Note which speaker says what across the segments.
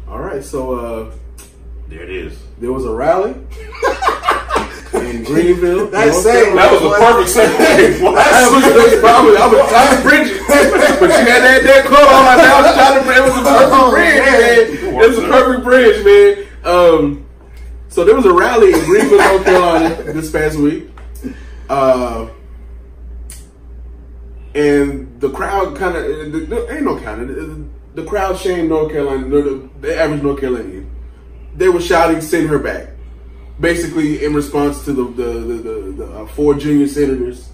Speaker 1: All right, so
Speaker 2: there it is.
Speaker 1: There was a rally in Greenville.
Speaker 3: That was
Speaker 2: a perfect segue.
Speaker 1: I was trying to bridge it, but you had that coat on. I was trying to bridge. It was a perfect bridge, man. It was a perfect bridge, man. So there was a rally in Greenville, North Carolina this past week. And the crowd kind of, ain't no kind of, the crowd shamed North Carolina, the average North Carolinian. They were shouting, "Send her back," basically in response to the 4 junior senators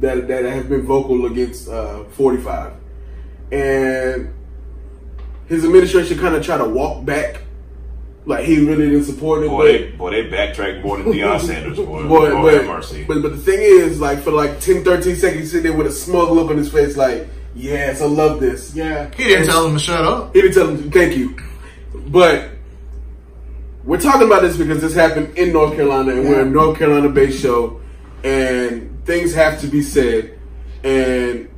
Speaker 1: that have been vocal against 45. And his administration kind of tried to walk back, like he really didn't support it.
Speaker 2: Boy, they backtracked more than Deion Sanders. But
Speaker 1: the thing is, like, for like 10, 13 seconds, he sit there with a smug look on his face, like, yes, I love this.
Speaker 3: Yeah.
Speaker 4: He didn't tell him to shut up.
Speaker 1: He didn't tell him, thank you. But we're talking about this because this happened in North Carolina, and we're a North Carolina-based show, and things have to be said. And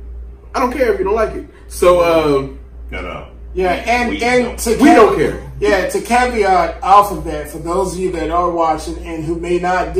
Speaker 1: I don't care if you don't like it. So,
Speaker 2: no.
Speaker 3: Yeah, and
Speaker 1: we don't care.
Speaker 3: Yeah, to caveat off of that, for those of you that are watching and who may not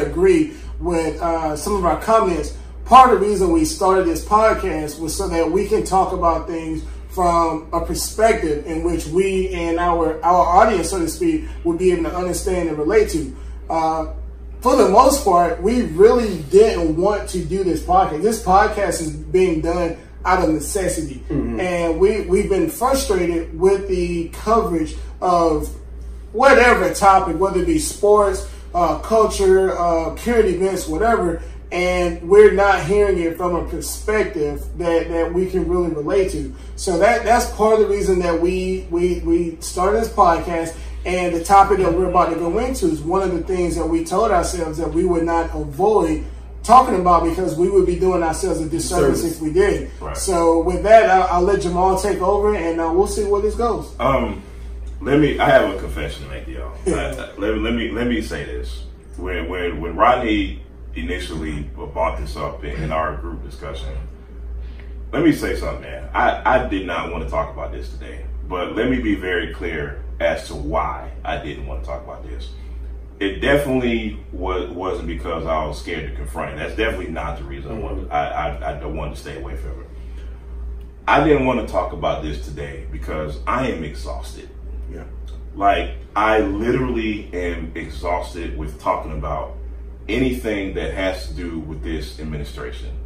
Speaker 3: agree with some of our comments, part of the reason we started this podcast was so that we can talk about things from a perspective in which we and our audience, so to speak, would be able to understand and relate to. For the most part, we really didn't want to do this podcast. This podcast is being done out of necessity. Mm-hmm. And we've been frustrated with the coverage of whatever topic, whether it be sports, culture, current events, whatever, and we're not hearing it from a perspective that we can really relate to. So that's part of the reason that we started this podcast. And the topic that we're about to go into is one of the things that we told ourselves that we would not avoid talking about because we would be doing ourselves a disservice if we did. Right. So with that, I'll let Jamal take over, and we'll see where this goes.
Speaker 2: I have a confession to make, y'all. Let me say this. When Rodney initially brought this up in our group discussion, let me say something, man. I did not want to talk about this today, but let me be very clear as to why I didn't want to talk about this. It definitely wasn't because I was scared to confront it. That's definitely not the reason I don't want to stay away from it. I didn't want to talk about this today because I am exhausted.
Speaker 1: Yeah.
Speaker 2: Like, I literally am exhausted with talking about anything that has to do with this administration.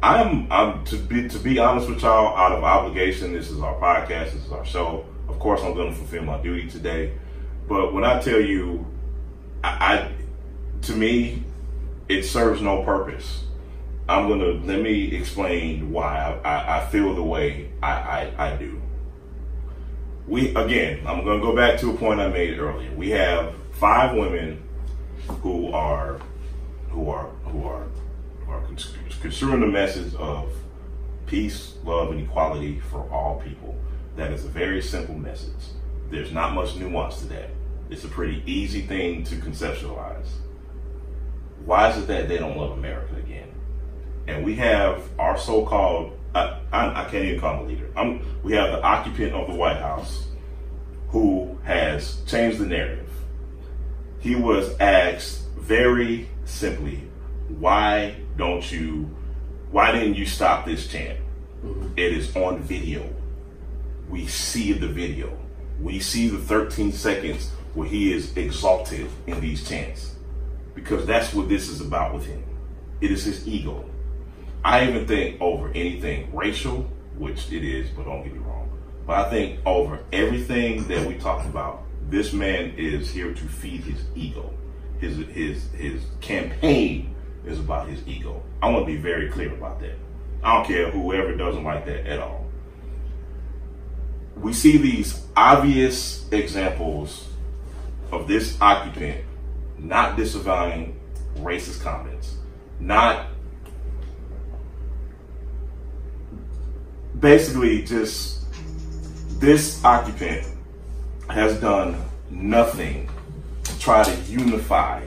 Speaker 2: I'm to be honest with y'all, out of obligation. This is our podcast. This is our show. Of course, I'm going to fulfill my duty today. But when I tell you, to me, it serves no purpose. Let me explain why I feel the way I do. I'm going to go back to a point I made earlier. We have 5 women who are construing the message of peace, love, and equality for all people. That is a very simple message. There's not much nuance to that. It's a pretty easy thing to conceptualize. Why is it that they don't love America again? And we have our so-called, I can't even call him a leader. We have the occupant of the White House who has changed the narrative. He was asked very simply, why didn't you stop this chant? Mm-hmm. It is on video. We see the video. We see the 13 seconds where he is exalted in these chants, because that's what this is about with him. It is his ego. I even think over anything racial, which it is, but don't get me wrong, but I think over everything that we talk about, this man is here to feed his ego. His campaign is about his ego. I want to be very clear about that. I don't care whoever doesn't like that at all. We see these obvious examples of this occupant not disavowing racist comments, not basically just this occupant has done nothing to try to unify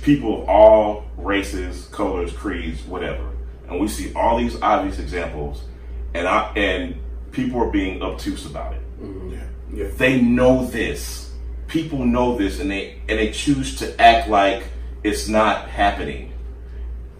Speaker 2: people of all races, colors, creeds, whatever. And we see all these obvious examples, and people are being obtuse about it.
Speaker 1: Yeah.
Speaker 2: They know this. People know this, and they choose to act like it's not happening.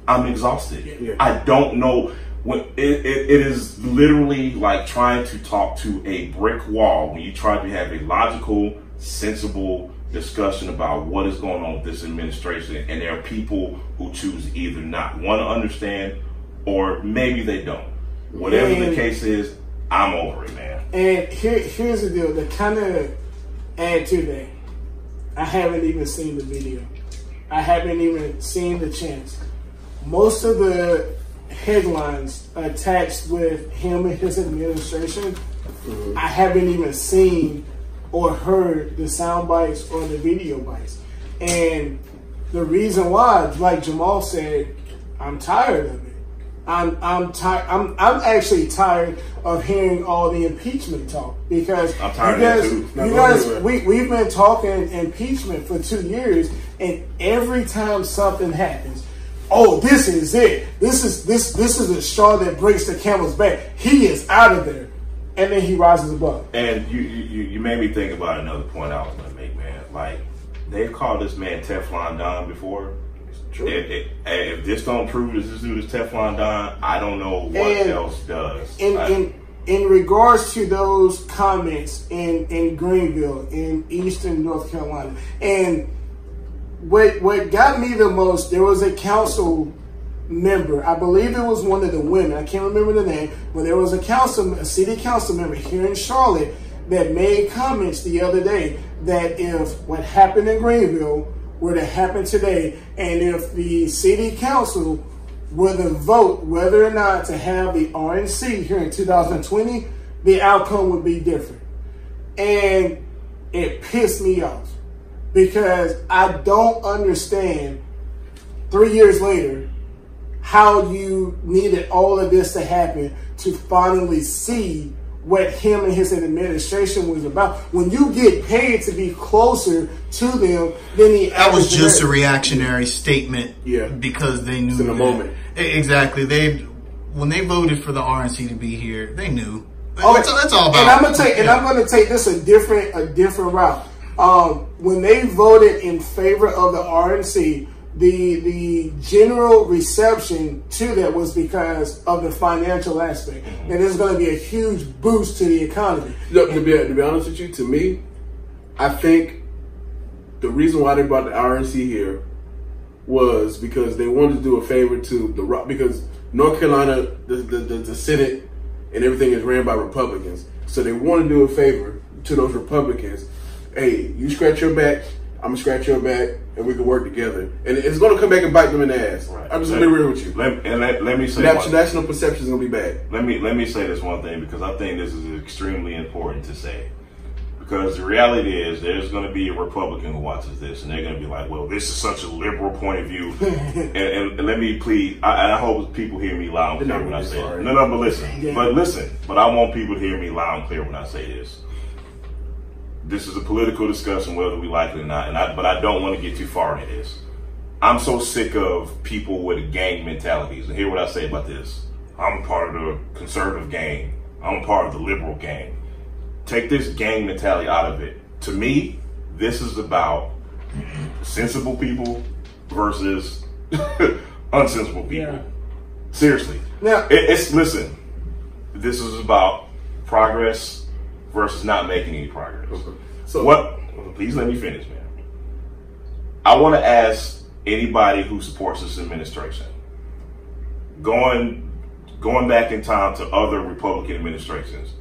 Speaker 2: I'm exhausted.
Speaker 1: Yeah.
Speaker 2: I don't know. When it is literally like trying to talk to a brick wall when you try to have a logical, sensible discussion about what is going on with this administration, and there are people who choose either not want to understand or maybe they don't. Whatever the case is, I'm over it, man.
Speaker 3: And here's the deal, to kind of add to that, I haven't even seen the video. I haven't even seen the chance. Most of the headlines attached with him and his administration, I haven't even seen or heard the sound bites or the video bites. And the reason why, like Jamal said, I'm tired of it. I'm tired. I'm actually tired of hearing all the impeachment talk, because
Speaker 2: I'm tired of it too.
Speaker 3: You guys, we've been talking impeachment for 2 years, and every time something happens, oh, this is it. This is the straw that breaks the camel's back. He is out of there, and then he rises above.
Speaker 2: And you made me think about another point I was going to make, man. Like, they've called this man Teflon Don before. True. If this don't prove that this dude is Teflon Don, I don't know what else does.
Speaker 3: In regards to those comments in Greenville, in Eastern North Carolina, and what got me the most, there was a council member, I believe it was one of the women, I can't remember the name, but there was a city council member here in Charlotte that made comments the other day that if what happened in Greenville were to happen today, and if the city council were to vote whether or not to have the RNC here in 2020, the outcome would be different. And it pissed me off, because I don't understand 3 years later how you needed all of this to happen to finally see what him and his administration was about. When you get paid to be closer to them than the
Speaker 4: that was just a reactionary statement, because they knew
Speaker 1: in the moment.
Speaker 4: Exactly. When they voted for the RNC to be here, they knew.
Speaker 3: Okay.
Speaker 4: That's all about.
Speaker 3: And I'm gonna take this a different route. When they voted in favor of the RNC, the general reception to that was because of the financial aspect. And there's going to be a huge boost to the economy.
Speaker 1: Look, to be honest with you, to me, I think the reason why they brought the RNC here was because they wanted to do a favor to because North Carolina, the Senate and everything is ran by Republicans. So they want to do a favor to those Republicans. Hey, you scratch your back, I'm gonna scratch your back, and we can work together. And it's gonna come back and bite them in the ass. Right. I'm just gonna be real with you.
Speaker 2: Let me say,
Speaker 1: national perception is gonna be bad.
Speaker 2: Let me say this one thing, because I think this is extremely important to say. Because the reality is, there's going to be a Republican who watches this, and they're going to be like, well, this is such a liberal point of view. and let me please, I hope people hear me loud and clear when I say it. No, but listen. But I want people to hear me loud and clear when I say this. This is a political discussion, whether we like it or not, but I don't want to get too far into this. I'm so sick of people with gang mentalities. And hear what I say about this. I'm a part of the conservative gang. I'm a part of the liberal gang. Take this gang mentality out of it. To me, this is about sensible people versus unsensible people. Yeah. Seriously.
Speaker 3: Now,
Speaker 2: listen, this is about progress versus not making any progress. Okay. So please let me finish, man. I want to ask anybody who supports this administration, going back in time to other Republican administrations,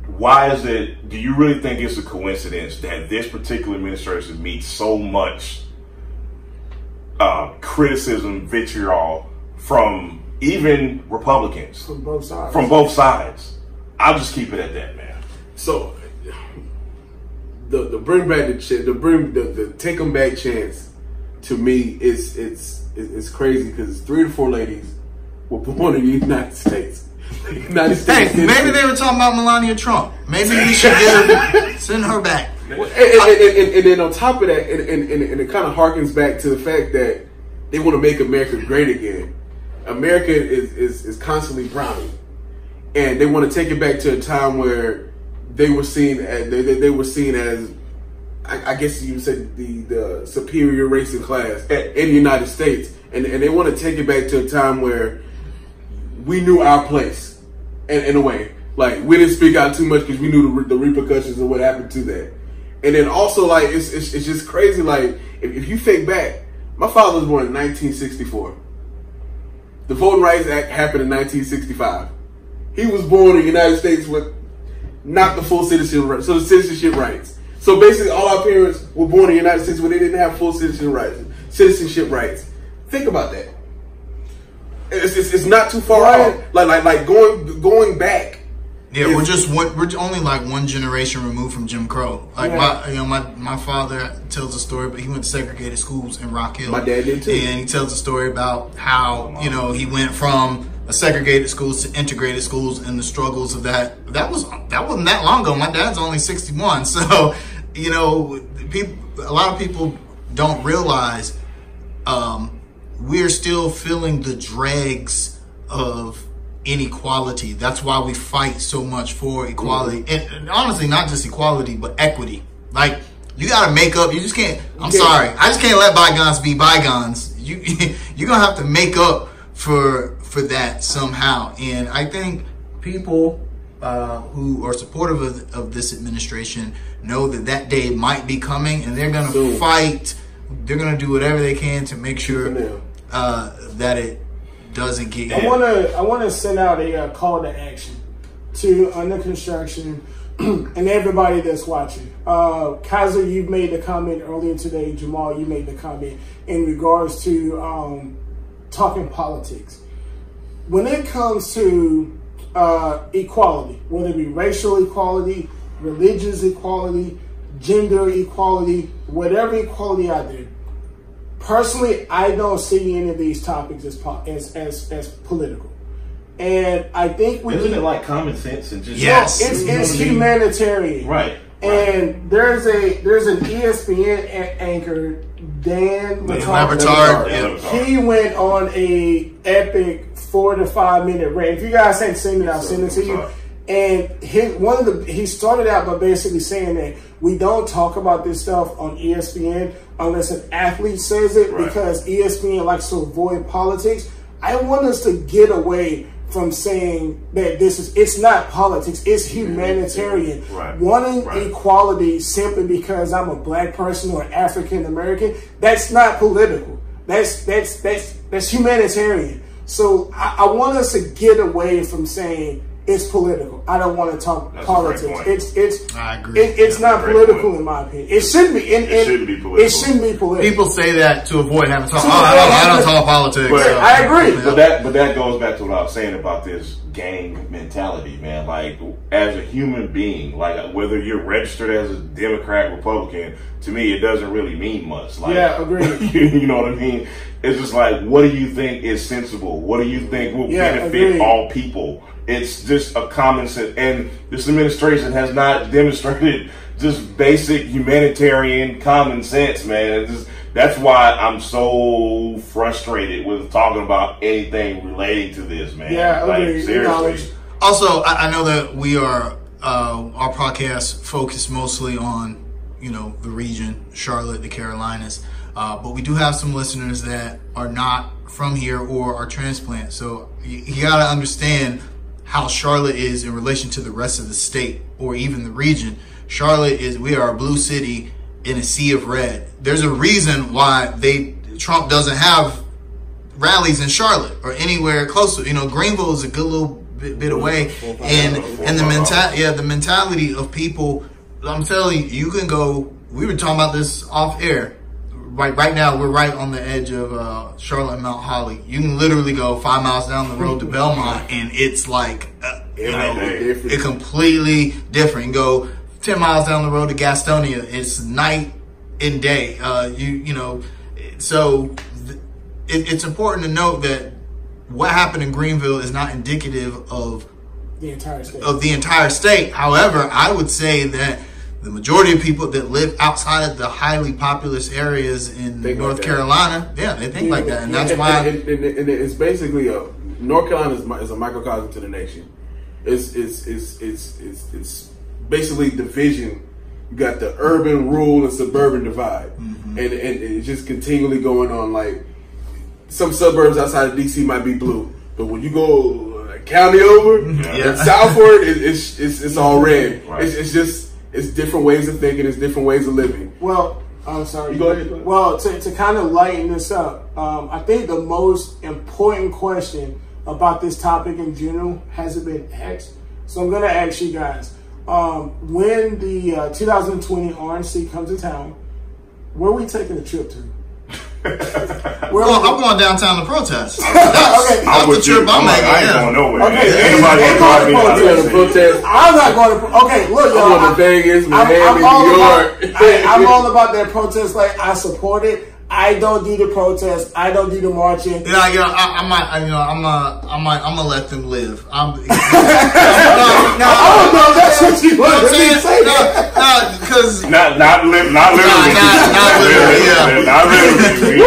Speaker 2: why is it, do you really think it's a coincidence that this particular administration meets so much criticism, vitriol from even Republicans?
Speaker 3: From both sides.
Speaker 2: From both sides. I'll just keep it at that, man.
Speaker 1: So, the bring back the take them back chance, to me, it's crazy, because 3 to 4 ladies were born in the United States.
Speaker 4: Hey, maybe they were talking about Melania Trump. Maybe we should send her back.
Speaker 1: And then on top of that, and it kind of harkens back to the fact that they want to make America great again. America is constantly browning. and they want to take it back to a time where they were seen as they were seen as, I guess you would say, the superior race and class in the United States, and they want to take it back to a time where we knew our place, in a way. Like, we didn't speak out too much because we knew the repercussions of what happened to that. And then also, like, it's just crazy. Like, if you think back, my father was born in 1964. The Voting Rights Act happened in 1965. He was born in the United States with not the full citizenship rights. So basically, all our parents were born in the United States where they didn't have full citizenship rights. Think about that. It's not too far out. Like going back.
Speaker 4: Yeah, we're only like one generation removed from Jim Crow. Like my father tells a story, but he went to segregated schools in Rock Hill.
Speaker 1: My dad did too.
Speaker 4: And he tells a story about how, he went from a segregated schools to integrated schools and the struggles of that. That wasn't that long ago. My dad's only 61. So, a lot of people don't realize we're still feeling the dregs of inequality. That's why we fight so much for equality. And honestly, not just equality, but equity. Like, you gotta make up. You just can't. I just can't let bygones be bygones. You're gonna have to make up for that somehow. And I think people who are supportive of this administration know that day might be coming, and they're gonna fight. They're gonna do whatever they can to make sure that it doesn't get.
Speaker 3: I want to send out a call to action to under construction and everybody that's watching. Kaiser, you've made the comment earlier today. Jamal, you made the comment in regards to talking politics. When it comes to equality, whether it be racial equality, religious equality, gender equality, whatever equality out there, personally, I don't see any of these topics as political. And I think
Speaker 2: isn't it like common sense and just
Speaker 3: it's humanitarian,
Speaker 2: right?
Speaker 3: And there's an ESPN anchor, Dan Labertard. He went on a epic 4 to 5 minute rant. If you guys haven't seen it, I'll send it to you. And he started out by basically saying that we don't talk about this stuff on ESPN unless an athlete says it, because ESPN likes to avoid politics. I want us to get away from saying that it's not politics, it's humanitarian. Wanting equality simply because I'm a black person or African American, that's not political. That's humanitarian. So I want us to get away from saying it's political. I don't want to talk politics.
Speaker 4: I agree.
Speaker 3: It's not political in my opinion. It shouldn't be. It shouldn't be political. It shouldn't be political.
Speaker 4: People say that to avoid having to talk. I don't talk politics.
Speaker 3: But I agree.
Speaker 2: But that goes back to what I was saying about this gang mentality, man. Like, as a human being, like whether you're registered as a Democrat, Republican, to me it doesn't really mean much. Like,
Speaker 3: yeah, agreed.
Speaker 2: You know what I mean? It's just like, what do you think is sensible? What do you think will benefit all people? It's just a common sense, and this administration has not demonstrated just basic humanitarian common sense, man. That's why I'm so frustrated with talking about anything relating to this, man.
Speaker 3: Yeah,
Speaker 2: like, seriously.
Speaker 4: Also, I know that we are our podcast focused mostly on the region, Charlotte, the Carolinas, but we do have some listeners that are not from here or are transplants. So you got to understand how Charlotte is in relation to the rest of the state or even the region. We are a blue city in a sea of red. There's a reason why Trump doesn't have rallies in Charlotte or anywhere close to. Greenville is a good little bit away, and the mentality of people. I'm telling you, you can go. We were talking about this off air. Right now, we're right on the edge of Charlotte and Mount Holly. You can literally go 5 miles down the road to Belmont, and it's like, it's completely different. You go 10 miles down the road to Gastonia, it's night and day. So it's important to note that what happened in Greenville is not indicative of
Speaker 3: the
Speaker 4: entire state. However, I would say that the majority of people that live outside of the highly populous areas in North Carolina, they think like that, and that's why.
Speaker 1: And it's basically North Carolina is a microcosm to the nation, It's basically division. You got the urban rule and suburban divide, and it's just continually going on. Like some suburbs outside of DC might be blue, but when you go a county over and southward, it's all red.
Speaker 2: Right.
Speaker 1: It's different ways of thinking. It's different ways of living.
Speaker 3: Well, I'm sorry.
Speaker 1: You go ahead.
Speaker 3: Well, to kind of lighten this up, I think the most important question about this topic in general hasn't been asked. So I'm going to ask you guys. When the 2020 RNC comes to town, where are we taking a trip to?
Speaker 4: Well, I'm going downtown to protest.
Speaker 3: Okay,
Speaker 4: That's the trip I'm making.
Speaker 2: I ain't going nowhere.
Speaker 3: Okay,
Speaker 2: Anybody
Speaker 3: ain't
Speaker 2: gonna
Speaker 3: going
Speaker 2: drive
Speaker 3: to
Speaker 2: me
Speaker 1: protest.
Speaker 3: I'm not going to. Okay, look,
Speaker 1: I'm
Speaker 3: y'all.
Speaker 1: going to Vegas,
Speaker 3: I'm
Speaker 1: Miami,
Speaker 3: all
Speaker 1: New
Speaker 3: about,
Speaker 1: York.
Speaker 3: I'm all about that protest. Like, I support it. I don't do the protest. I don't do the marching.
Speaker 4: Yeah, I'm gonna let them live.
Speaker 3: I don't know if that's what you want to say.
Speaker 4: Because
Speaker 2: Not literally.
Speaker 4: not literally. Yeah.
Speaker 2: Not literally.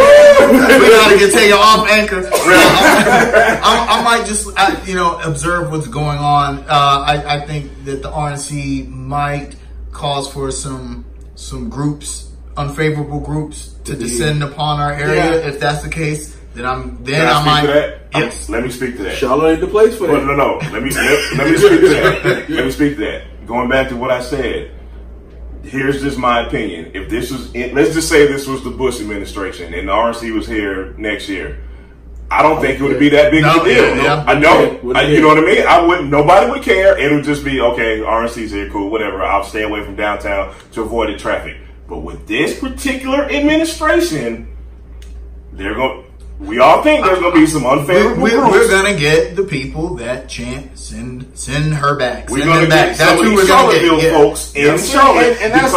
Speaker 4: We gotta get taken off anchor. I might just observe what's going on. I think that the RNC might cause for some groups, unfavorable groups, to descend upon our area.
Speaker 3: Yeah.
Speaker 4: If that's the case, then I
Speaker 2: Can
Speaker 4: might.
Speaker 2: I speak to that?
Speaker 4: Yes.
Speaker 2: Let me speak to that.
Speaker 1: Charlotte ain't the place for that.
Speaker 2: No. Let me speak to that. Let me speak to that. Going back to what I said, here's just my opinion. If this was, let's just say this was the Bush administration and the RNC was here next year, I don't think it would be that big of a deal.
Speaker 4: Yeah.
Speaker 2: I know. You know what I mean? I wouldn't. Nobody would care. It would just be okay. RNC's here, cool, whatever. I'll stay away from downtown to avoid the traffic. But with this particular administration, we all think there's going to be some unfavorable groups.
Speaker 4: We're going to get the people that chant, send her back.
Speaker 2: We're going to get some of these Charlottesville folks in Charlotte
Speaker 3: and that's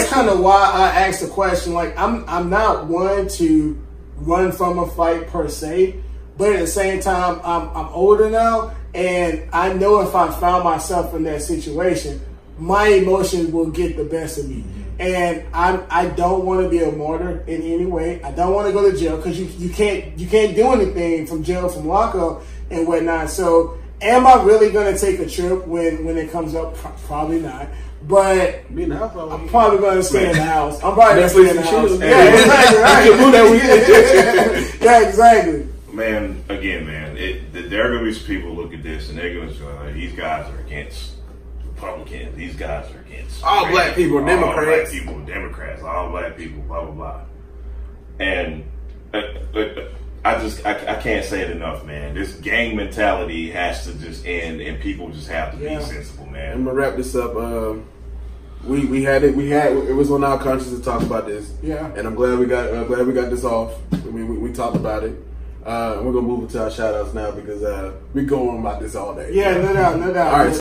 Speaker 3: kind of why I asked the question. Like, I'm not one to run from a fight per se, but at the same time, I'm older now, and I know if I found myself in that situation, my emotions will get the best of me. And I don't want to be a martyr in any way. I don't want to go to jail because you can't do anything from jail, from lockup and whatnot. So am I really going to take a trip when it comes up? Probably not. But I'm probably going to stay in the house. I'm probably going to stay in the house. Yeah, exactly. Right. Yeah, exactly.
Speaker 2: Man, again, there are going to be some people look at this and they're going to say, these guys are against Republicans. These guys are against
Speaker 1: all black people, Democrats.
Speaker 2: All black people, Democrats. All black people, blah, blah, blah. And I can't say it enough, man. This gang mentality has to just end, and people just have to be sensible, man.
Speaker 1: I'm gonna wrap this up. It was on our conscience to talk about this.
Speaker 3: Yeah.
Speaker 1: And I'm glad we got this off. I mean, we talked about it. We're gonna move into our shout outs now because we're going about this all day.
Speaker 3: Yeah, no doubt.
Speaker 1: All right.